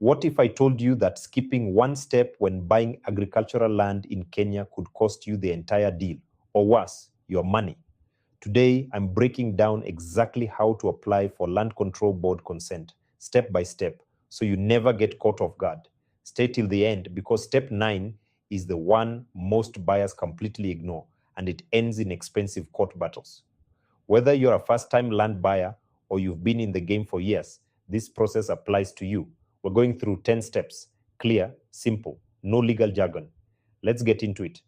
What if I told you that skipping one step when buying agricultural land in Kenya could cost you the entire deal, or worse, your money? Today, I'm breaking down exactly how to apply for Land Control Board consent, step by step, so you never get caught off guard. Stay till the end because step 9 is the one most buyers completely ignore, and it ends in expensive court battles. Whether you're a first-time land buyer or you've been in the game for years, this process applies to you. We're going through 10 steps, clear, simple, no legal jargon. Let's get into it.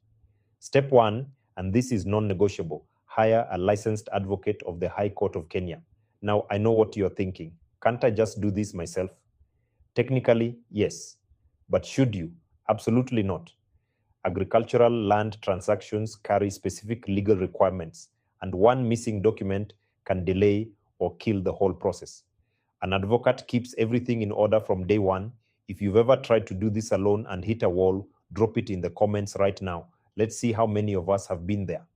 Step 1, and this is non-negotiable, hire a licensed advocate of the High Court of Kenya. Now, I know what you're thinking. Can't I just do this myself? Technically, yes. But should you? Absolutely not. Agricultural land transactions carry specific legal requirements, and one missing document can delay or kill the whole process. An advocate keeps everything in order from day one. If you've ever tried to do this alone and hit a wall, drop it in the comments right now. Let's see how many of us have been there.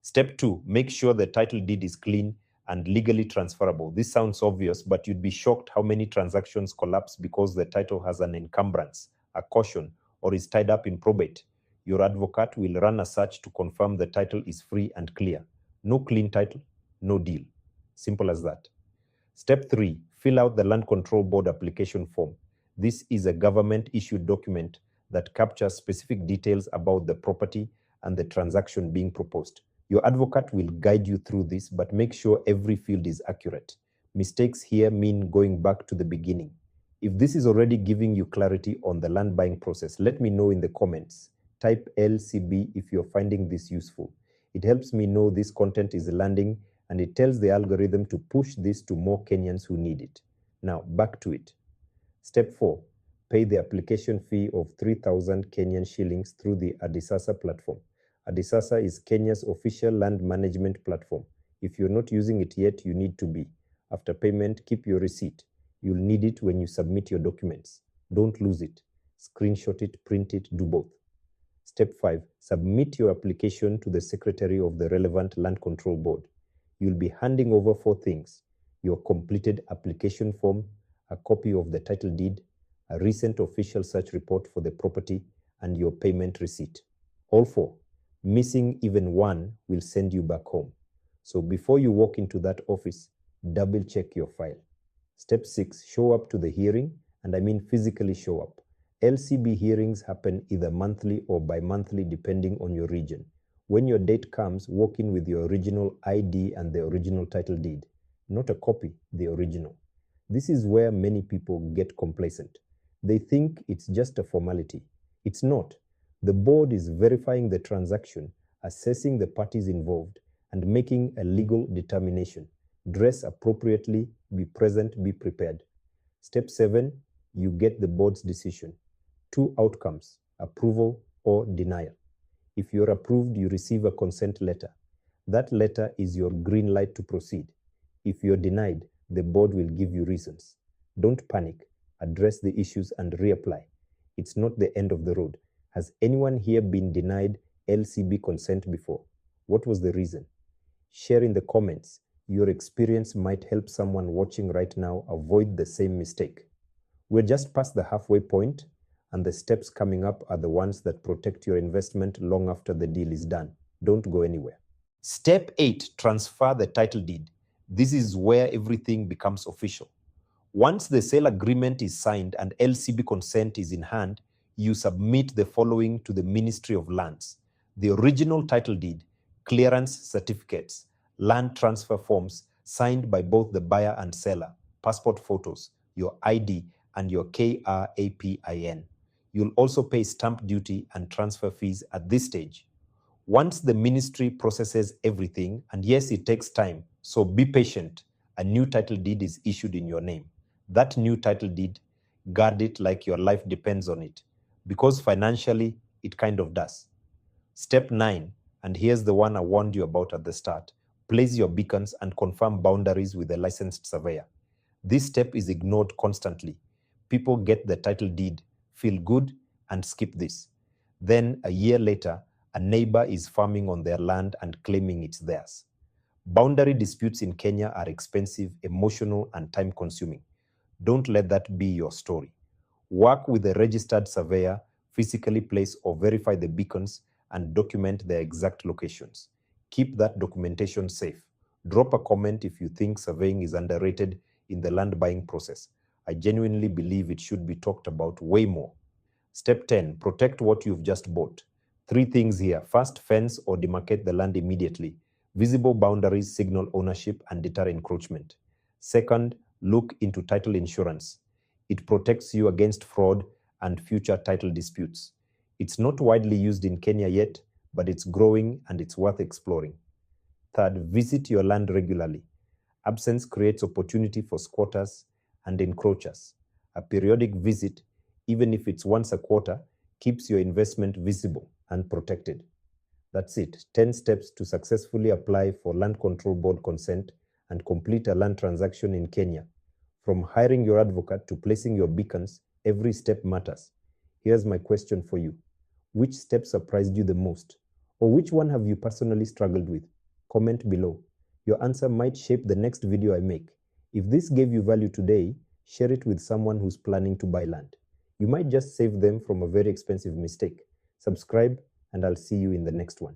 Step 2, make sure the title deed is clean and legally transferable. This sounds obvious, but you'd be shocked how many transactions collapse because the title has an encumbrance, a caution, or is tied up in probate. Your advocate will run a search to confirm the title is free and clear. No clean title, no deal. Simple as that. Step 3, fill out the Land Control Board application form. This is a government-issued document that captures specific details about the property and the transaction being proposed. Your advocate will guide you through this, but make sure every field is accurate. Mistakes here mean going back to the beginning. If this is already giving you clarity on the land buying process, let me know in the comments. Type LCB if you're finding this useful. It helps me know this content is landing, and it tells the algorithm to push this to more Kenyans who need it. Now, back to it. Step 4, pay the application fee of 3,000 Kenyan shillings through the Ardhisasa platform. Ardhisasa is Kenya's official land management platform. If you're not using it yet, you need to be. After payment, keep your receipt. You'll need it when you submit your documents. Don't lose it. Screenshot it, print it, do both. Step 5, submit your application to the Secretary of the relevant Land Control Board. You'll be handing over 4 things: your completed application form, a copy of the title deed, a recent official search report for the property, and your payment receipt. All 4. Missing even one will send you back home. So before you walk into that office, double check your file. Step 6, show up to the hearing, and I mean physically show up. LCB hearings happen either monthly or bi-monthly depending on your region. When your date comes, walk in with your original ID and the original title deed. Not a copy, the original. This is where many people get complacent. They think it's just a formality. It's not. The board is verifying the transaction, assessing the parties involved, and making a legal determination. Dress appropriately, be present, be prepared. Step 7, you get the board's decision. 2 outcomes, approval or denial. If you're approved, you receive a consent letter. That letter is your green light to proceed. If you're denied, the board will give you reasons. Don't panic. Address the issues and reapply. It's not the end of the road. Has anyone here been denied LCB consent before? What was the reason? Share in the comments. Your experience might help someone watching right now avoid the same mistake. We're just past the halfway point, and the steps coming up are the ones that protect your investment long after the deal is done. Don't go anywhere. Step 8, transfer the title deed. This is where everything becomes official. Once the sale agreement is signed and LCB consent is in hand, you submit the following to the Ministry of Lands: the original title deed, clearance certificates, land transfer forms signed by both the buyer and seller, passport photos, your ID, and your KRAPIN. You'll also pay stamp duty and transfer fees at this stage. Once the ministry processes everything, and yes, it takes time, so be patient, a new title deed is issued in your name. That new title deed, guard it like your life depends on it, because financially, it kind of does. Step 9, and here's the one I warned you about at the start: place your beacons and confirm boundaries with a licensed surveyor. This step is ignored constantly. People get the title deed, feel good, and skip this. Then, a year later, a neighbor is farming on their land and claiming it's theirs. Boundary disputes in Kenya are expensive, emotional, and time-consuming. Don't let that be your story. Work with a registered surveyor, physically place or verify the beacons, and document their exact locations. Keep that documentation safe. Drop a comment if you think surveying is underrated in the land buying process. I genuinely believe it should be talked about way more. Step 10, protect what you've just bought. 3 things here. First, fence or demarcate the land immediately. Visible boundaries signal ownership and deter encroachment. Second, look into title insurance. It protects you against fraud and future title disputes. It's not widely used in Kenya yet, but it's growing and it's worth exploring. Third, visit your land regularly. Absence creates opportunity for squatters and encroachers. A periodic visit, even if it's once a quarter, keeps your investment visible and protected. That's it. 10 steps to successfully apply for Land Control Board consent and complete a land transaction in Kenya. From hiring your advocate to placing your beacons, every step matters. Here's my question for you. Which step surprised you the most? Or which one have you personally struggled with? Comment below. Your answer might shape the next video I make. If this gave you value today, share it with someone who's planning to buy land. You might just save them from a very expensive mistake. Subscribe, and I'll see you in the next one.